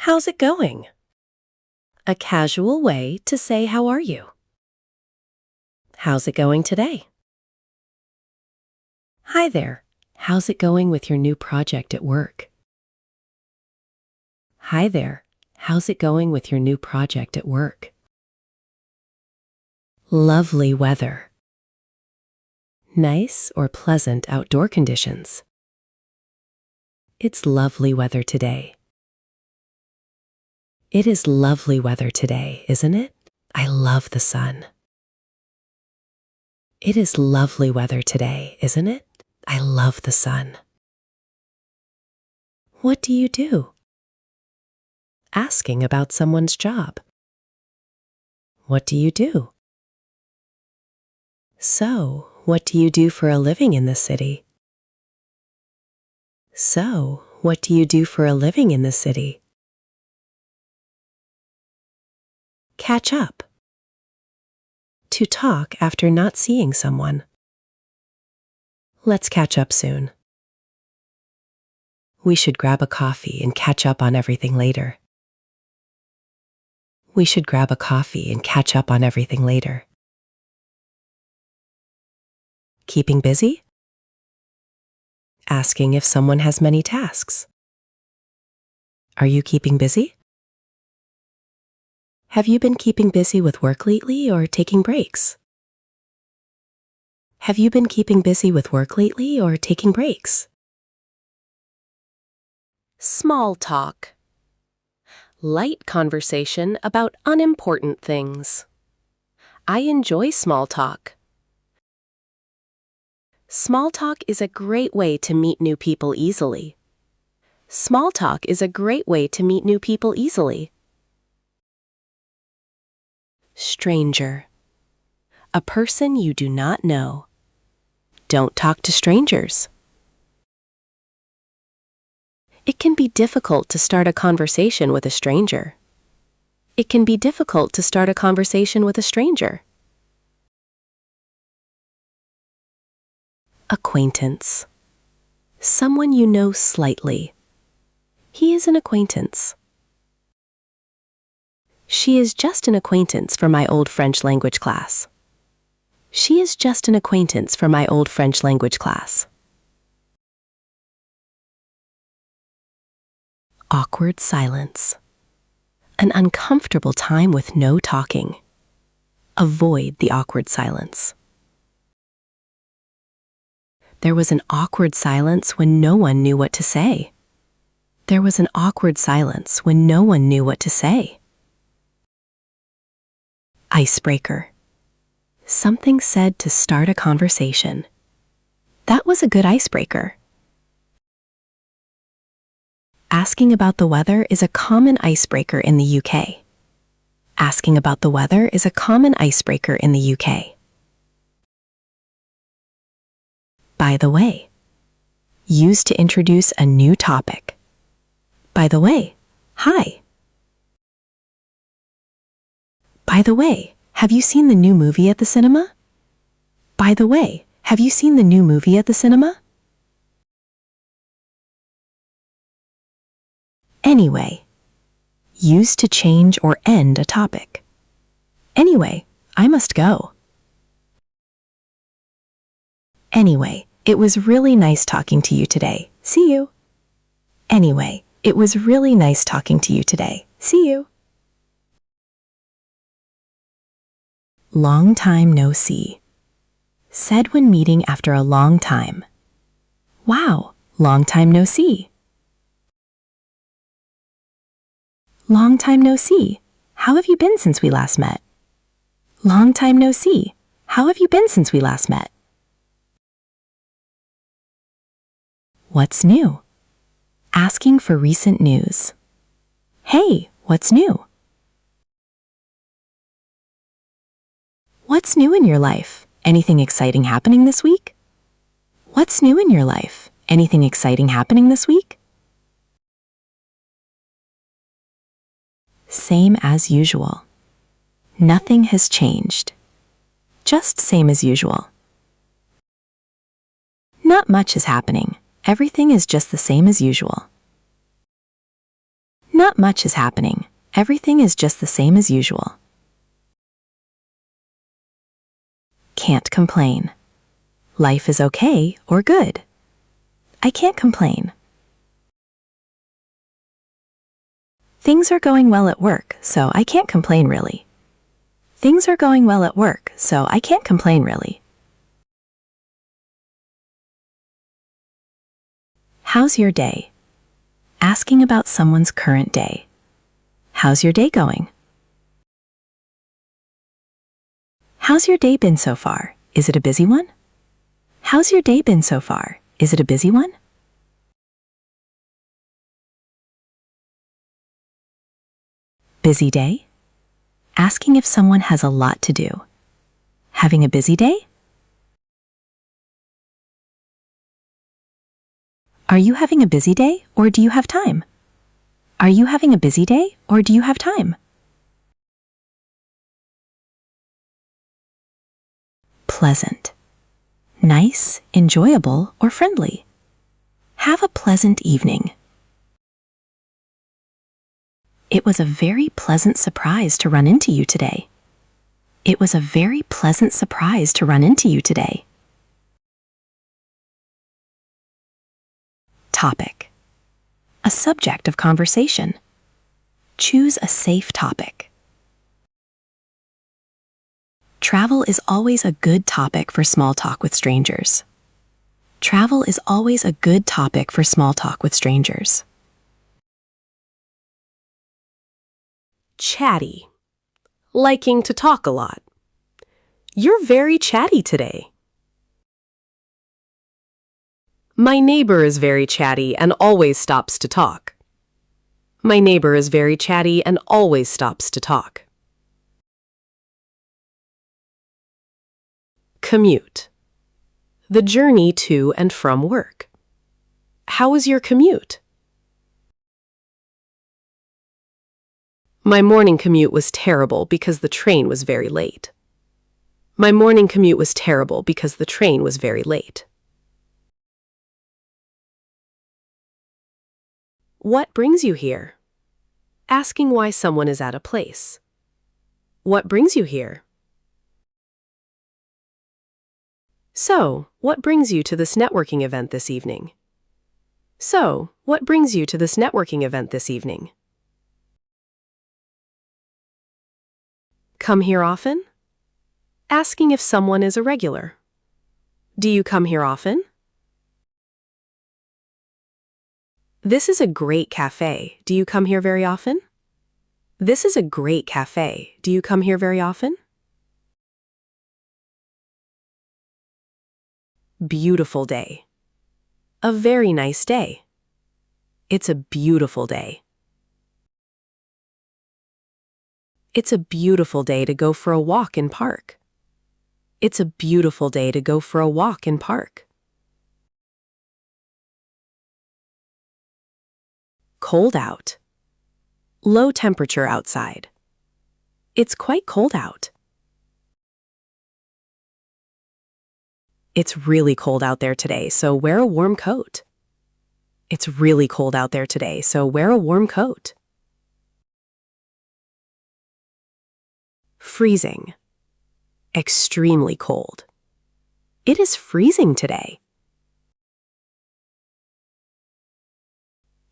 How's it going? A casual way to say how are you. How's it going today? Hi there. How's it going with your new project at work? Hi there. How's it going with your new project at work? Lovely weather. Nice or pleasant outdoor conditions. It's lovely weather today. It is lovely weather today, isn't it? I love the sun. It is lovely weather today, isn't it? I love the sun. What do you do? Asking about someone's job. What do you do? So, what do you do for a living in the city? So, what do you do for a living in the city? Catch up. To talk after not seeing someone. Let's catch up soon. We should grab a coffee and catch up on everything later. We should grab a coffee and catch up on everything later. Keeping busy? Asking if someone has many tasks. Are you keeping busy? Have you been keeping busy with work lately or taking breaks? Have you been keeping busy with work lately or taking breaks? Small talk. Light conversation about unimportant things. I enjoy small talk. Small talk is a great way to meet new people easily. Small talk is a great way to meet new people easily. Stranger. A person you do not know. Don't talk to strangers. It can be difficult to start a conversation with a stranger. It can be difficult to start a conversation with a stranger. Acquaintance. Someone you know slightly. He is an acquaintance. She is just an acquaintance for my old French language class. She is just an acquaintance for my old French language class. Awkward silence. An uncomfortable time with no talking. Avoid the awkward silence. There was an awkward silence when no one knew what to say. There was an awkward silence when no one knew what to say. Icebreaker. Something said to start a conversation. That was a good icebreaker. Asking about the weather is a common icebreaker in the UK. Asking about the weather is a common icebreaker in the UK. By the way. Used to introduce a new topic. By the way, hi. By the way, have you seen the new movie at the cinema? By the way, have you seen the new movie at the cinema? Anyway. Used to change or end a topic. Anyway, I must go. Anyway, it was really nice talking to you today. See you. Anyway, it was really nice talking to you today. See you. Long time no see. Said when meeting after a long time. Wow, long time no see. Long time no see. How have you been since we last met? Long time no see. How have you been since we last met? What's new? Asking for recent news. Hey, what's new? What's new in your life? Anything exciting happening this week? What's new in your life? Anything exciting happening this week? Same as usual. Nothing has changed. Just same as usual. Not much is happening. Everything is just the same as usual. Not much is happening. Everything is just the same as usual. Can't complain. Life is okay or good. I can't complain. Things are going well at work, so I can't complain really. Things are going well at work, so I can't complain really. How's your day? Asking about someone's current day. How's your day going? How's your day been so far? Is it a busy one? How's your day been so far? Is it a busy one? Busy day? Asking if someone has a lot to do. Having a busy day? Are you having a busy day or do you have time? Are you having a busy day or do you have time? Pleasant. Nice, enjoyable, or friendly. Have a pleasant evening. It was a very pleasant surprise to run into you today. It was a very pleasant surprise to run into you today. Topic. A subject of conversation. Choose a safe topic. Travel is always a good topic for small talk with strangers. Travel is always a good topic for small talk with strangers. Chatty. Liking to talk a lot. You're very chatty today. My neighbor is very chatty and always stops to talk. My neighbor is very chatty and always stops to talk. Commute. The journey to and from work. How was your commute? My morning commute was terrible because the train was very late. My morning commute was terrible because the train was very late. What brings you here? Asking why someone is at a place. What brings you here? So, what brings you to this networking event this evening? So, what brings you to this networking event this evening? Come here often? Asking if someone is a regular. Do you come here often? This is a great cafe. Do you come here very often? This is a great cafe. Do you come here very often? Beautiful day. A very nice day. It's a beautiful day. It's a beautiful day to go for a walk in park. It's a beautiful day to go for a walk in park. Cold out. Low temperature outside. It's quite cold out. It's really cold out there today, so wear a warm coat. It's really cold out there today, so wear a warm coat. Freezing. Extremely cold. It is freezing today.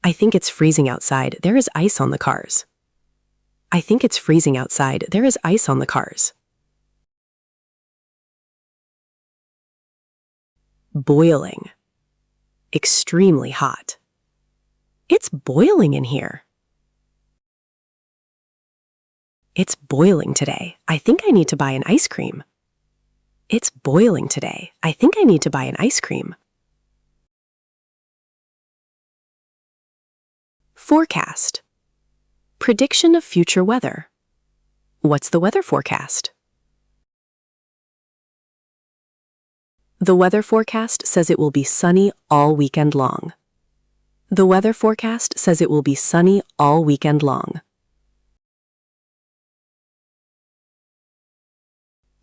I think it's freezing outside. There is ice on the cars. I think it's freezing outside. There is ice on the cars. Boiling. Extremely hot. It's boiling in here. It's boiling today. I think I need to buy an ice cream. It's boiling today. I think I need to buy an ice cream. Forecast. Prediction of future weather. What's the weather forecast? The weather forecast says it will be sunny all weekend long. The weather forecast says it will be sunny all weekend long.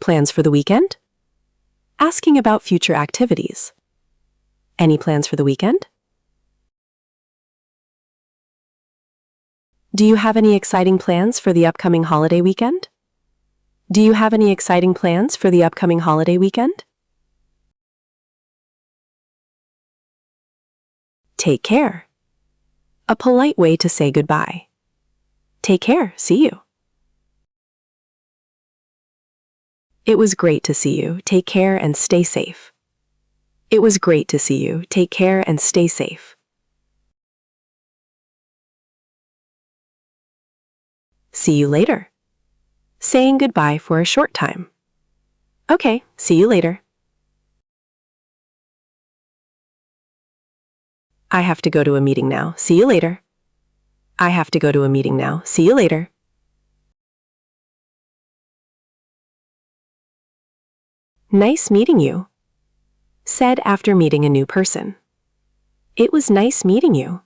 Plans for the weekend? Asking about future activities. Any plans for the weekend? Do you have any exciting plans for the upcoming holiday weekend? Do you have any exciting plans for the upcoming holiday weekend? Take care. A polite way to say goodbye. Take care, see you. It was great to see you. Take care and stay safe. It was great to see you. Take care and stay safe. See you later. Saying goodbye for a short time. Okay, see you later. I have to go to a meeting now. See you later. I have to go to a meeting now. See you later. Nice meeting you. Said after meeting a new person. It was nice meeting you.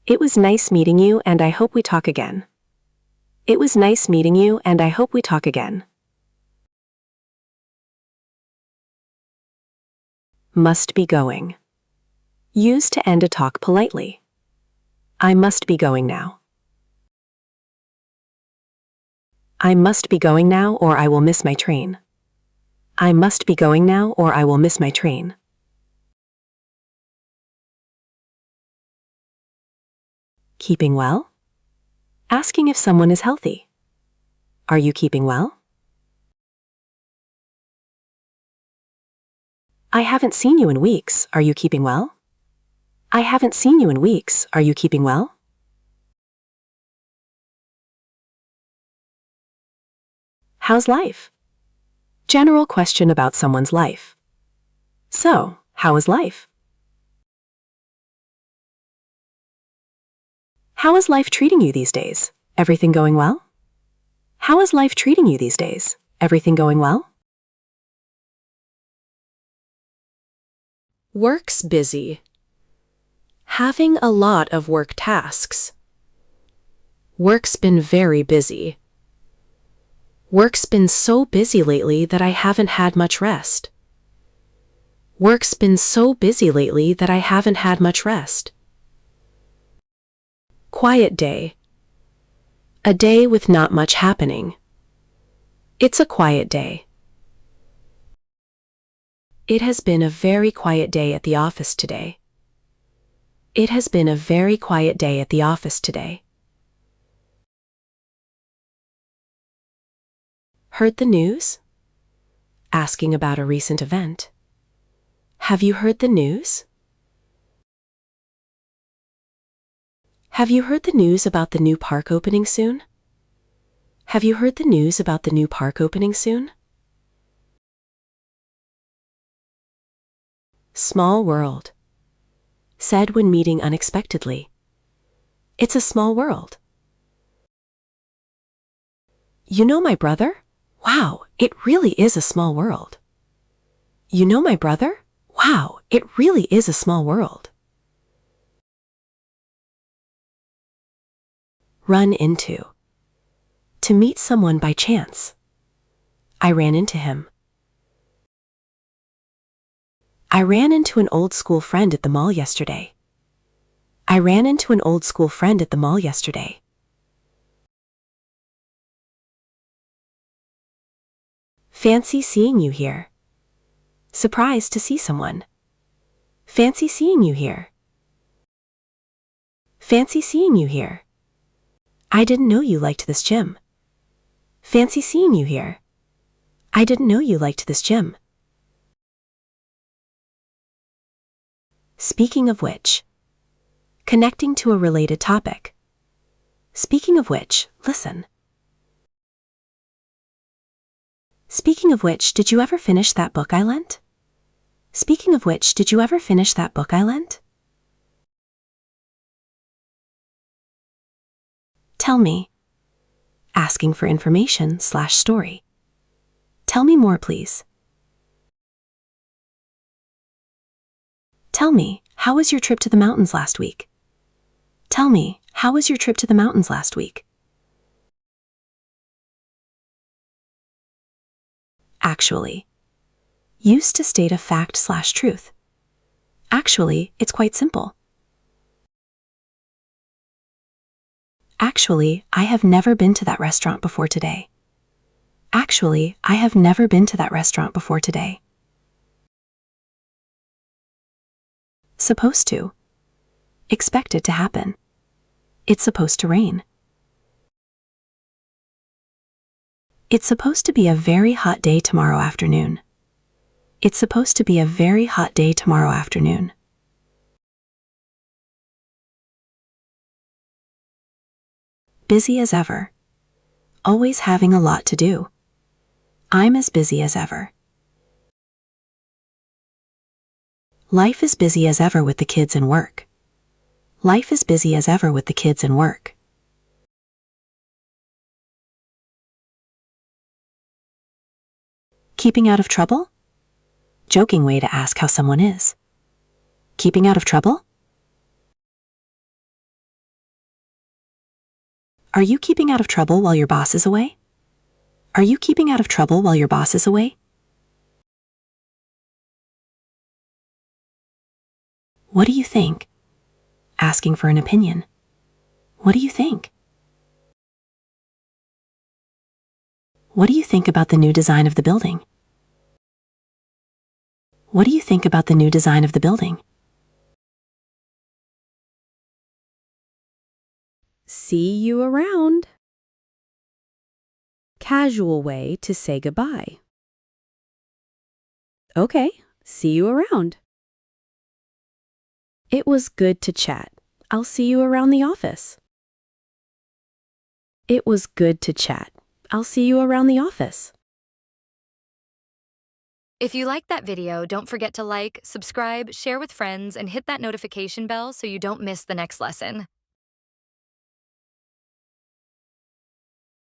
It was nice meeting you and I hope we talk again. It was nice meeting you and I hope we talk again. Must be going. Used to end a talk politely. I must be going now. I must be going now or I will miss my train. I must be going now or I will miss my train. Keeping well? Asking if someone is healthy. Are you keeping well? I haven't seen you in weeks. Are you keeping well? I haven't seen you in weeks. Are you keeping well? How's life? General question about someone's life. So, how is life? How is life treating you these days? Everything going well? How is life treating you these days? Everything going well? Work's busy. Having a lot of work tasks. Work's been very busy. Work's been so busy lately that I haven't had much rest. Work's been so busy lately that I haven't had much rest. Quiet day. A day with not much happening. It's a quiet day. It has been a very quiet day at the office today. It has been a very quiet day at the office today. Heard the news? Asking about a recent event. Have you heard the news? Have you heard the news about the new park opening soon? Have you heard the news about the new park opening soon? Small world. Said when meeting unexpectedly. It's a small world. You know my brother? Wow, it really is a small world. You know my brother? Wow, it really is a small world. Run into. To meet someone by chance. I ran into him. I ran into an old school friend at the mall yesterday. I ran into an old school friend at the mall yesterday. Fancy seeing you here. Surprised to see someone. Fancy seeing you here. Fancy seeing you here. I didn't know you liked this gym. Fancy seeing you here. I didn't know you liked this gym. Speaking of which. Connecting to a related topic. Speaking of which, listen. Speaking of which, did you ever finish that book I lent? Speaking of which, did you ever finish that book I lent? Tell me. Asking for information/story. Tell me more, please. Tell me, how was your trip to the mountains last week? Tell me, how was your trip to the mountains last week? Actually. Used to state a fact/truth. Actually, it's quite simple. Actually, I have never been to that restaurant before today. Actually, I have never been to that restaurant before today. Supposed to. Expect it to happen. It's supposed to rain. It's supposed to be a very hot day tomorrow afternoon. It's supposed to be a very hot day tomorrow afternoon. Busy as ever. Always having a lot to do. I'm as busy as ever. Life is busy as ever with the kids and work. Life is busy as ever with the kids and work. Keeping out of trouble? Joking way to ask how someone is. Keeping out of trouble? Are you keeping out of trouble while your boss is away? Are you keeping out of trouble while your boss is away? What do you think? Asking for an opinion. What do you think? What do you think about the new design of the building? What do you think about the new design of the building? See you around. Casual way to say goodbye. Okay, see you around. It was good to chat. I'll see you around the office. It was good to chat. I'll see you around the office. If you liked that video, don't forget to like, subscribe, share with friends, and hit that notification bell so you don't miss the next lesson.